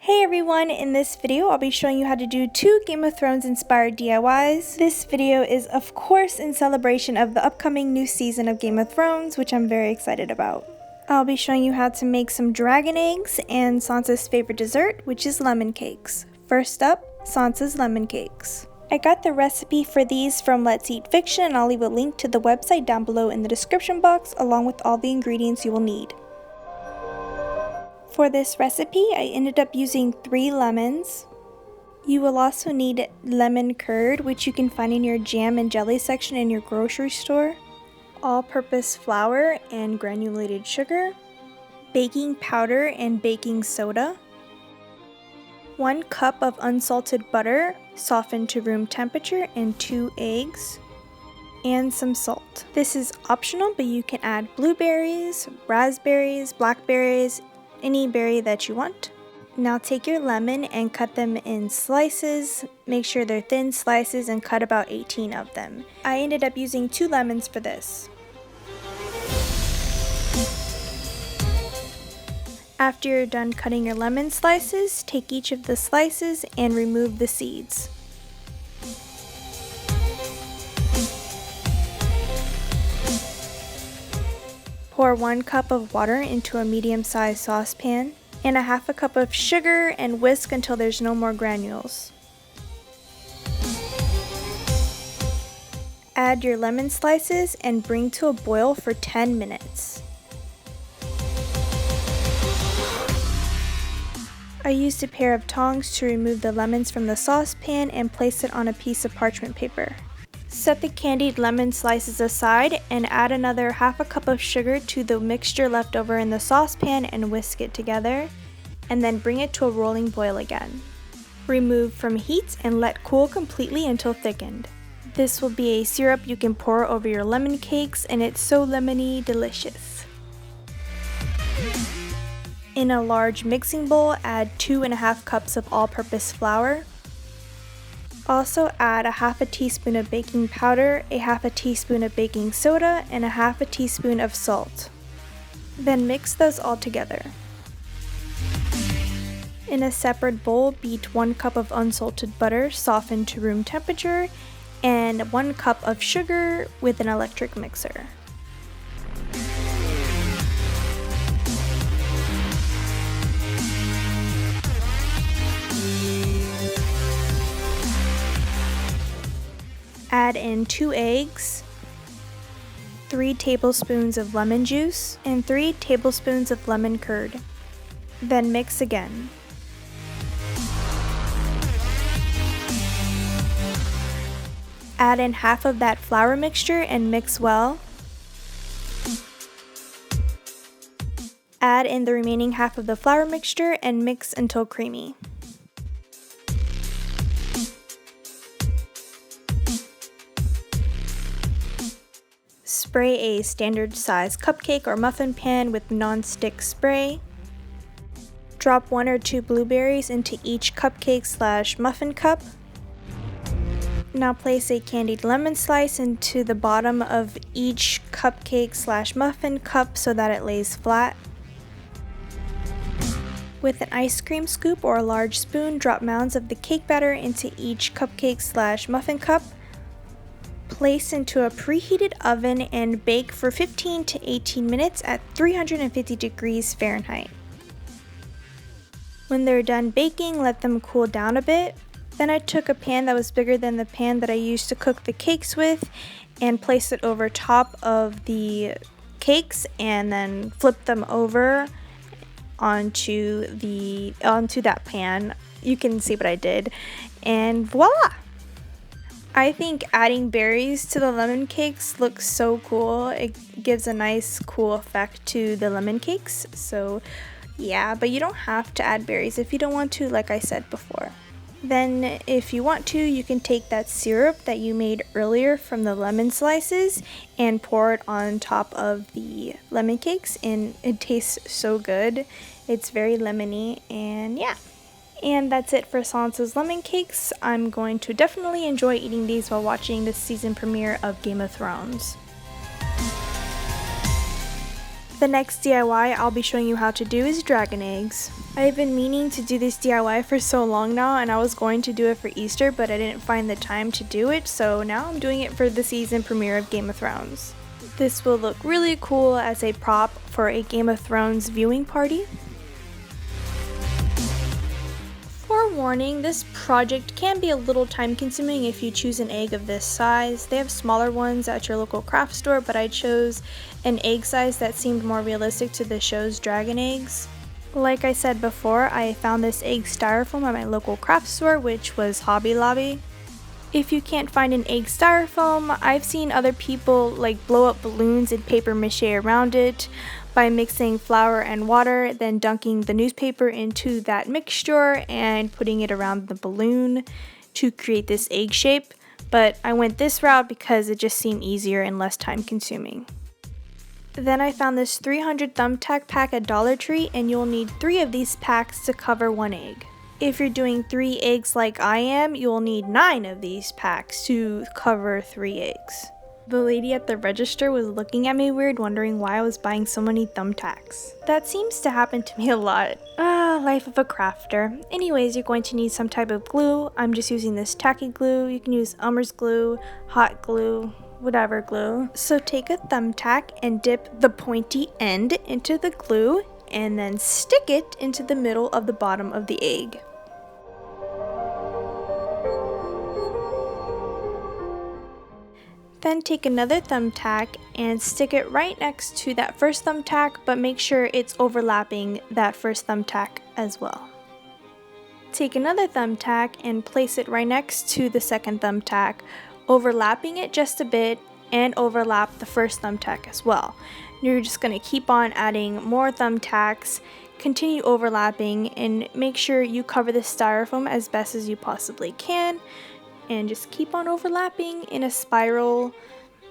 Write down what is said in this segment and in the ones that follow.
Hey everyone, in this video I'll be showing you how to do 2 Game of Thrones inspired DIYs. This video is of course in celebration of the upcoming new season of Game of Thrones, which I'm very excited about. I'll be showing you how to make some dragon eggs and Sansa's favorite dessert, which is lemon cakes. First up, Sansa's lemon cakes. I got the recipe for these from Let's Eat Fiction, and I'll leave a link to the website down below in the description box along with all the ingredients you will need. For this recipe, I ended up using 3 lemons. You will also need lemon curd, which you can find in your jam and jelly section in your grocery store, all-purpose flour and granulated sugar, baking powder and baking soda, 1 cup of unsalted butter, softened to room temperature, and 2 eggs, and some salt. This is optional, but you can add blueberries, raspberries, blackberries, any berry that you want. Now take your lemon and cut them in slices. Make sure they're thin slices and cut about 18 of them. I ended up using 2 lemons for this. After you're done cutting your lemon slices, take each of the slices and remove the seeds. Pour 1 cup of water into a medium-sized saucepan and a half a cup of sugar and whisk until there's no more granules. Add your lemon slices and bring to a boil for 10 minutes. I used a pair of tongs to remove the lemons from the saucepan and place it on a piece of parchment paper. Set the candied lemon slices aside and add another half a cup of sugar to the mixture left over in the saucepan and whisk it together, and then bring it to a rolling boil again. Remove from heat and let cool completely until thickened. This will be a syrup you can pour over your lemon cakes, and it's so lemony delicious. In a large mixing bowl, add 2.5 cups of all-purpose flour. Also add a half a teaspoon of baking powder, a half a teaspoon of baking soda, and a half a teaspoon of salt. Then mix those all together. In a separate bowl, beat 1 cup of unsalted butter softened to room temperature and 1 cup of sugar with an electric mixer. Add in 2 eggs, 3 tablespoons of lemon juice, and 3 tablespoons of lemon curd. Then mix again. Add in half of that flour mixture and mix well. Add in the remaining half of the flour mixture and mix until creamy. Spray a standard size cupcake or muffin pan with non-stick spray. Drop 1 or 2 blueberries into each cupcake/muffin cup. Now place a candied lemon slice into the bottom of each cupcake/muffin cup so that it lays flat. With an ice cream scoop or a large spoon, drop mounds of the cake batter into each cupcake/muffin cup. Place into a preheated oven and bake for 15 to 18 minutes at 350 degrees Fahrenheit. When they're done baking, let them cool down a bit. Then I took a pan that was bigger than the pan that I used to cook the cakes with and placed it over top of the cakes and then flipped them over onto that pan. You can see what I did, and voila! I think adding berries to the lemon cakes looks so cool. It gives a nice cool effect to the lemon cakes. So yeah, but you don't have to add berries if you don't want to, like I said before. Then if you want to, you can take that syrup that you made earlier from the lemon slices and pour it on top of the lemon cakes, and it tastes so good. It's very lemony, and yeah. And that's it for Sansa's lemon cakes. I'm going to definitely enjoy eating these while watching the season premiere of Game of Thrones. The next DIY I'll be showing you how to do is dragon eggs. I've been meaning to do this DIY for so long now, and I was going to do it for Easter, but I didn't find the time to do it, so now I'm doing it for the season premiere of Game of Thrones. This will look really cool as a prop for a Game of Thrones viewing party. Forewarning, this project can be a little time consuming if you choose an egg of this size. They have smaller ones at your local craft store, but I chose an egg size that seemed more realistic to the show's dragon eggs. Like I said before, I found this egg styrofoam at my local craft store, which was Hobby Lobby. If you can't find an egg styrofoam, I've seen other people blow up balloons and paper mache around it by mixing flour and water, then dunking the newspaper into that mixture and putting it around the balloon to create this egg shape. But I went this route because it just seemed easier and less time consuming. Then I found this 300 thumbtack pack at Dollar Tree, and you'll need 3 of these packs to cover 1 egg. If you're doing 3 eggs like I am, you'll need 9 of these packs to cover 3 eggs. The lady at the register was looking at me weird, wondering why I was buying so many thumbtacks. That seems to happen to me a lot. Life of a crafter. Anyways, you're going to need some type of glue. I'm just using this tacky glue. You can use Elmer's glue, hot glue, whatever glue. So take a thumbtack and dip the pointy end into the glue and then stick it into the middle of the bottom of the egg. Then take another thumbtack and stick it right next to that first thumbtack, but make sure it's overlapping that first thumbtack as well. Take another thumbtack and place it right next to the second thumbtack, overlapping it just a bit, and overlap the first thumbtack as well. You're just going to keep on adding more thumbtacks, continue overlapping, and make sure you cover the styrofoam as best as you possibly can. And just keep on overlapping in a spiral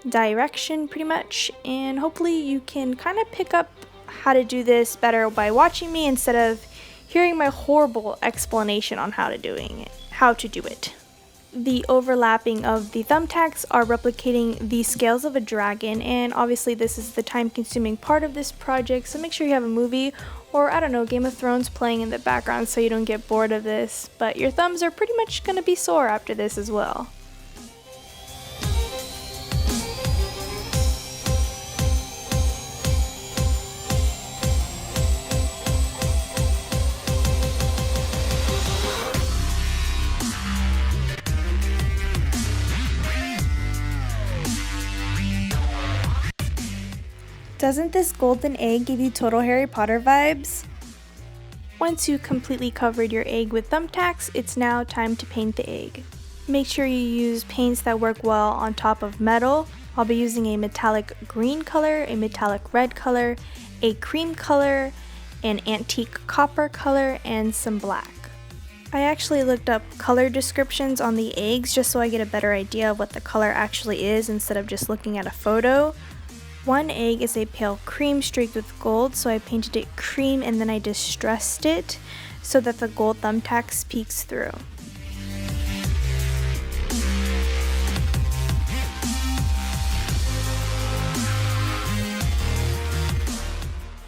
direction pretty much, and hopefully you can kind of pick up how to do this better by watching me instead of hearing my horrible explanation on how to do it. The overlapping of the thumbtacks are replicating the scales of a dragon, and obviously this is the time consuming part of this project, so make sure you have a movie or I don't know, Game of Thrones playing in the background so you don't get bored of this, but your thumbs are pretty much going to be sore after this as well. Doesn't this golden egg give you total Harry Potter vibes? Once you completely covered your egg with thumbtacks, it's now time to paint the egg. Make sure you use paints that work well on top of metal. I'll be using a metallic green color, a metallic red color, a cream color, an antique copper color, and some black. I actually looked up color descriptions on the eggs just so I get a better idea of what the color actually is instead of just looking at a photo. One egg is a pale cream streaked with gold, so I painted it cream and then I distressed it so that the gold thumbtacks peeks through.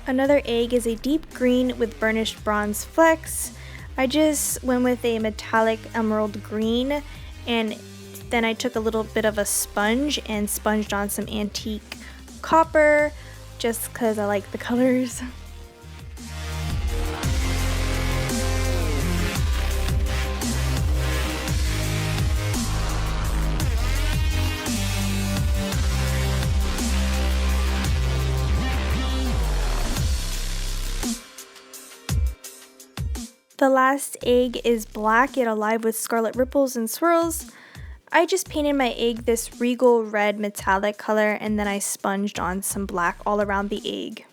Another egg is a deep green with burnished bronze flecks. I just went with a metallic emerald green, and then I took a little bit of a sponge and sponged on some antique copper just because I like the colors. The last egg is black yet alive with scarlet ripples and swirls. I just painted my egg this regal red metallic color and then I sponged on some black all around the egg.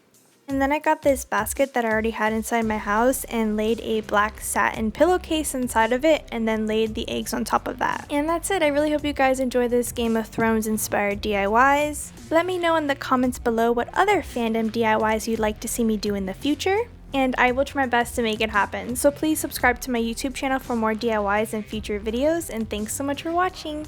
And then I got this basket that I already had inside my house and laid a black satin pillowcase inside of it and then laid the eggs on top of that. And that's it. I really hope you guys enjoy this Game of Thrones inspired DIYs. Let me know in the comments below what other fandom DIYs you'd like to see me do in the future, and I will try my best to make it happen. So please subscribe to my YouTube channel for more DIYs and future videos, and thanks so much for watching!